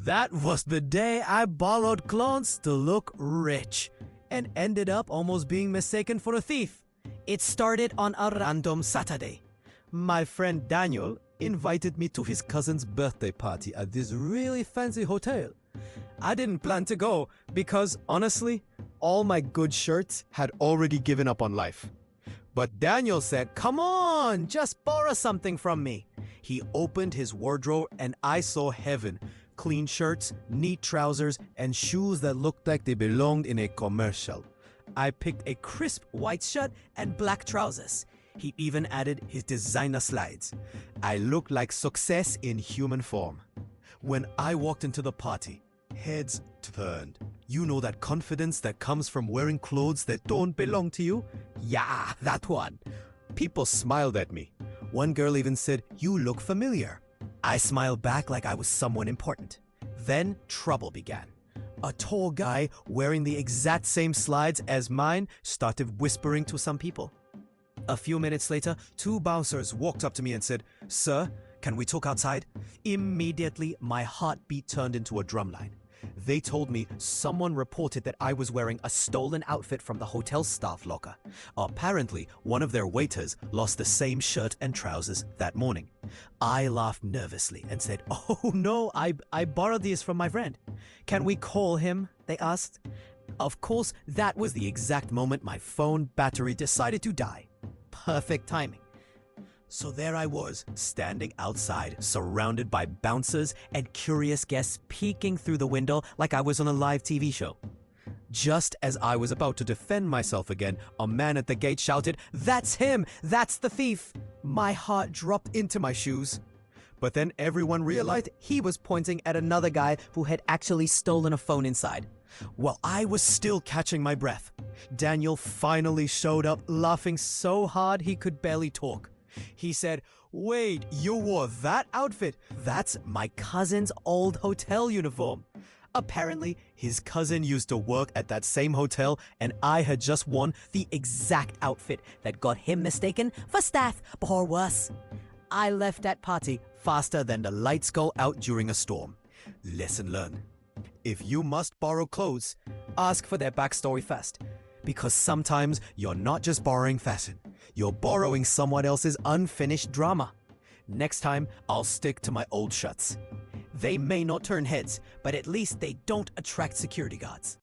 That was the day I borrowed clothes to look rich and ended up almost being mistaken for a thief. It started on a random Saturday. My friend Daniel invited me to his cousin's birthday party at this really fancy hotel. I didn't plan to go because, honestly, all my good shirts had already given up on life. But Daniel said, "Come on, just borrow something from me." He opened his wardrobe and I saw heaven. Clean shirts, neat trousers, and shoes that looked like they belonged in a commercial. I picked a crisp white shirt and black trousers. He even added his designer slides. I looked like success in human form. When I walked into the party, heads turned. You know that confidence that comes from wearing clothes that don't belong to you? Yeah, that one. People smiled at me. One girl even said, "You look familiar." I smiled back like I was someone important. Then trouble began. A tall guy wearing the exact same slides as mine started whispering to some people. A few minutes later, two bouncers walked up to me and said, "Sir, can we talk outside?" Immediately, my heartbeat turned into a drumline. They told me someone reported that I was wearing a stolen outfit from the hotel staff locker. Apparently, one of their waiters lost the same shirt and trousers that morning. I laughed nervously and said, "Oh no, I borrowed these from my friend." "Can we call him?" they asked. Of course, that was the exact moment my phone battery decided to die. Perfect timing. So there I was, standing outside, surrounded by bouncers and curious guests peeking through the window like I was on a live TV show. Just as I was about to defend myself again, a man at the gate shouted, "That's him! That's the thief!" My heart dropped into my shoes. But then everyone realized he was pointing at another guy who had actually stolen a phone inside. While I was still catching my breath, Daniel finally showed up, laughing so hard he could barely talk. He said, "Wait, you wore that outfit? That's my cousin's old hotel uniform." Apparently, his cousin used to work at that same hotel and I had just worn the exact outfit that got him mistaken for staff or worse. I left that party faster than the lights go out during a storm. Lesson learned. If you must borrow clothes, ask for their backstory first. Because sometimes you're not just borrowing fashion, you're borrowing someone else's unfinished drama. Next time, I'll stick to my old shirts. They may not turn heads, but at least they don't attract security guards.